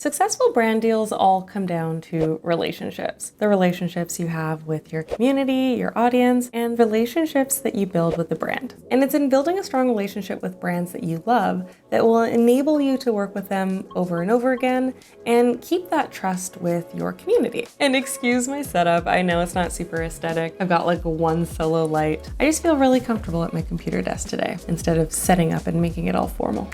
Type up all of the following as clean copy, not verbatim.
Successful brand deals all come down to relationships. The relationships you have with your community, your audience, and relationships that you build with the brand. And it's in building a strong relationship with brands that you love that will enable you to work with them over and over again and keep that trust with your community. And excuse my setup, I know it's not super aesthetic. I've got like one solo light. I just feel really comfortable at my computer desk today instead of setting up and making it all formal.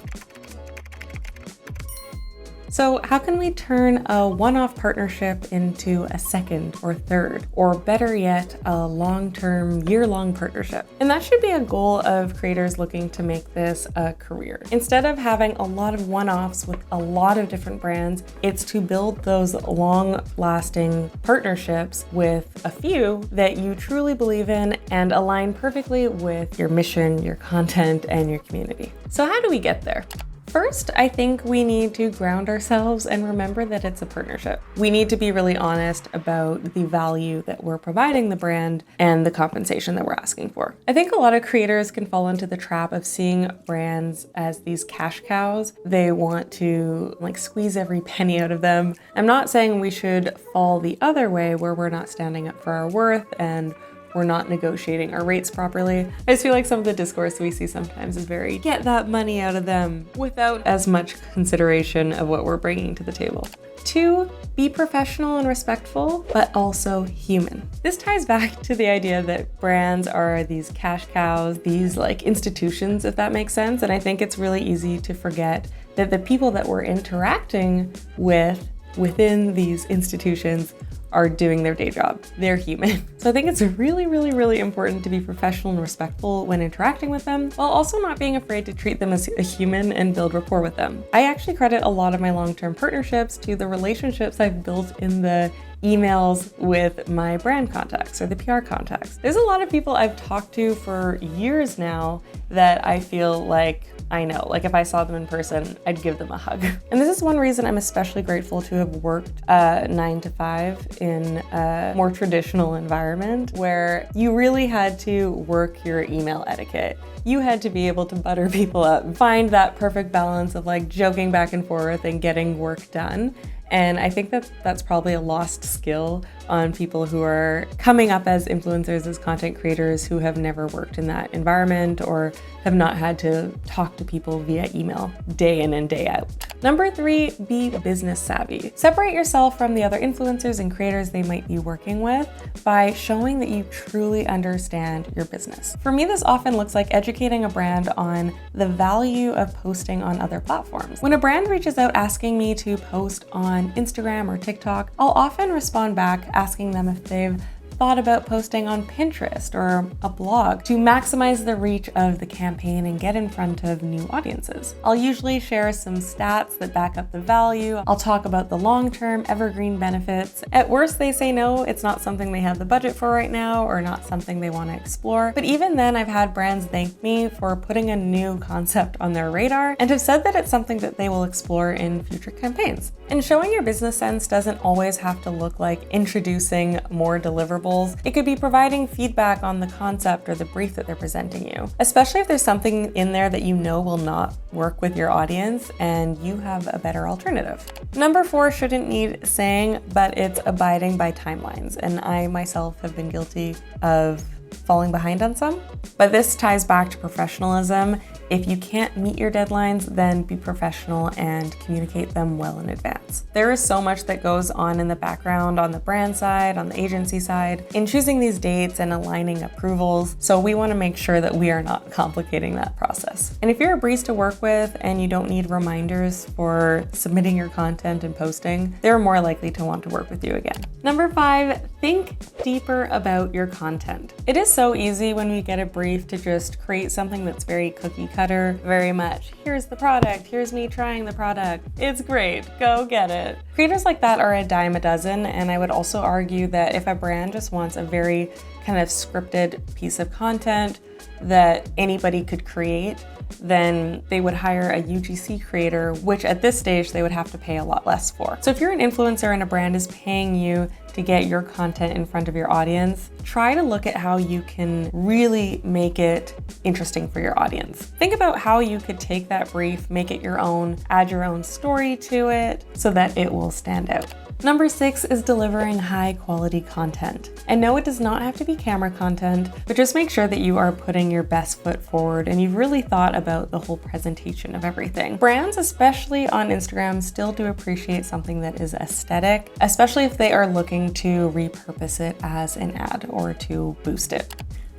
So how can we turn a one-off partnership into a second or third, or better yet, a long-term, year-long partnership? And that should be a goal of creators looking to make this a career. Instead of having a lot of one-offs with a lot of different brands, it's to build those long-lasting partnerships with a few that you truly believe in and align perfectly with your mission, your content, and your community. So how do we get there? First, I think we need to ground ourselves and remember that it's a partnership. We need to be really honest about the value that we're providing the brand and the compensation that we're asking for. I think a lot of creators can fall into the trap of seeing brands as these cash cows. They want to squeeze every penny out of them. I'm not saying we should fall the other way where we're not standing up for our worth and we're not negotiating our rates properly. I just feel like some of the discourse we see sometimes is very get that money out of them without as much consideration of what we're bringing to the table. 2, be professional and respectful, but also human. This ties back to the idea that brands are these cash cows, these institutions, if that makes sense. And I think it's really easy to forget that the people that we're interacting with within these institutions are doing their day job. They're human. So I think it's really, really, really important to be professional and respectful when interacting with them, while also not being afraid to treat them as a human and build rapport with them. I actually credit a lot of my long-term partnerships to the relationships I've built in the emails with my brand contacts or the PR contacts. There's a lot of people I've talked to for years now that I feel like I know, if I saw them in person, I'd give them a hug. And this is one reason I'm especially grateful to have worked 9 to 5 in a more traditional environment where you really had to work your email etiquette. You had to be able to butter people up, find that perfect balance of joking back and forth and getting work done. And I think that that's probably a lost skill on people who are coming up as influencers, as content creators who have never worked in that environment or have not had to talk to people via email day in and day out. Number 3, be business savvy. Separate yourself from the other influencers and creators they might be working with by showing that you truly understand your business. For me, this often looks like educating a brand on the value of posting on other platforms. When a brand reaches out asking me to post on Instagram or TikTok, I'll often respond back asking them if they've thought about posting on Pinterest or a blog to maximize the reach of the campaign and get in front of new audiences. I'll usually share some stats that back up the value. I'll talk about the long-term evergreen benefits. At worst, they say no, it's not something they have the budget for right now or not something they want to explore. But even then, I've had brands thank me for putting a new concept on their radar and have said that it's something that they will explore in future campaigns. And showing your business sense doesn't always have to look like introducing more deliverables. It could be providing feedback on the concept or the brief that they're presenting you, especially if there's something in there that you know will not work with your audience and you have a better alternative. Number 4 shouldn't need saying, but it's abiding by timelines. And I myself have been guilty of falling behind on some, but this ties back to professionalism. If you can't meet your deadlines, then be professional and communicate them well in advance. There is so much that goes on in the background on the brand side, on the agency side, in choosing these dates and aligning approvals. So we want to make sure that we are not complicating that process. And if you're a breeze to work with and you don't need reminders for submitting your content and posting, they're more likely to want to work with you again. Number 5, think deeper about your content. It is so easy when we get a brief to just create something that's very cookie cutter, very much, here's the product, here's me trying the product, it's great, go get it. Creators like that are a dime a dozen, and I would also argue that if a brand just wants a very kind of scripted piece of content that anybody could create, then they would hire a UGC creator, which at this stage they would have to pay a lot less for. So if you're an influencer and a brand is paying you to get your content in front of your audience, try to look at how you can really make it interesting for your audience. Think about how you could take that brief, make it your own, add your own story to it so that it will stand out. Number 6 is delivering high quality content. And no, it does not have to be camera content, but just make sure that you are putting your best foot forward and you've really thought about the whole presentation of everything. Brands, especially on Instagram, still do appreciate something that is aesthetic, especially if they are looking to repurpose it as an ad or to boost it.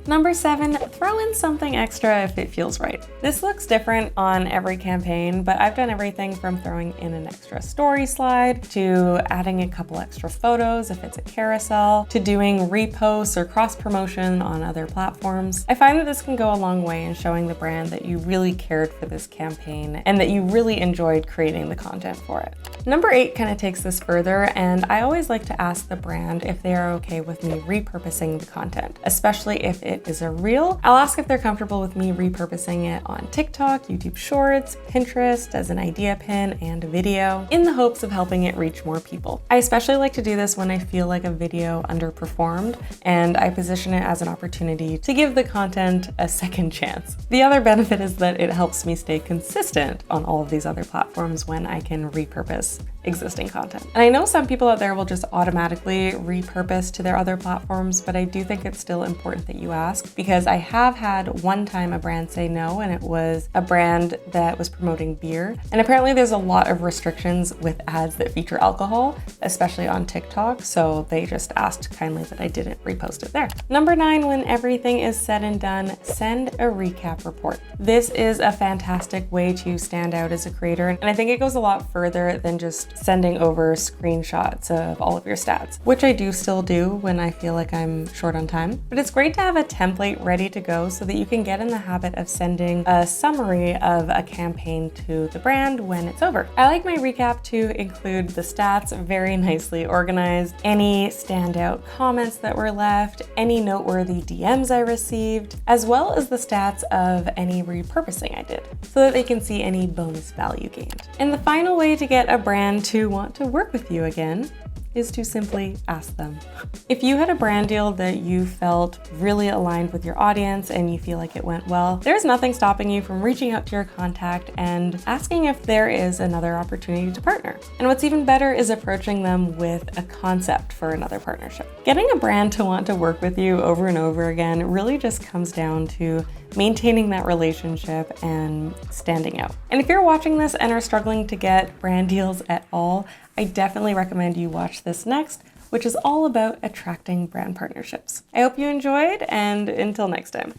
Number 7, throw in something extra if it feels right. This looks different on every campaign, but I've done everything from throwing in an extra story slide, to adding a couple extra photos if it's a carousel, to doing reposts or cross promotion on other platforms. I find that this can go a long way in showing the brand that you really cared for this campaign and that you really enjoyed creating the content for it. Number 8 kind of takes this further, and I always like to ask the brand if they are okay with me repurposing the content, especially if it is a reel. I'll ask if they're comfortable with me repurposing it on TikTok, YouTube Shorts, Pinterest as an idea pin and a video, in the hopes of helping it reach more people. I especially like to do this when I feel like a video underperformed, and I position it as an opportunity to give the content a second chance. The other benefit is that it helps me stay consistent on all of these other platforms when I can repurpose existing content. And I know some people out there will just automatically repurpose to their other platforms, but I do think it's still important that you ask, because I have had one time a brand say no, and it was a brand that was promoting beer. And apparently there's a lot of restrictions with ads that feature alcohol, especially on TikTok, so they just asked kindly that I didn't repost it there. Number 9, when everything is said and done, send a recap report. This is a fantastic way to stand out as a creator, and I think it goes a lot further than just sending over screenshots of all of your stats, which I do still do when I feel like I'm short on time. But it's great to have a template ready to go so that you can get in the habit of sending a summary of a campaign to the brand when it's over. I like my recap to include the stats very nicely organized, any standout comments that were left, any noteworthy DMs I received, as well as the stats of any repurposing I did, so that they can see any bonus value gained. And the final way to get a brand to want to work with you again is to simply ask them. If you had a brand deal that you felt really aligned with your audience and you feel like it went well, there's nothing stopping you from reaching out to your contact and asking if there is another opportunity to partner. And what's even better is approaching them with a concept for another partnership. Getting a brand to want to work with you over and over again really just comes down to maintaining that relationship and standing out. And if you're watching this and are struggling to get brand deals at all, I definitely recommend you watch this next, which is all about attracting brand partnerships. I hope you enjoyed, and until next time.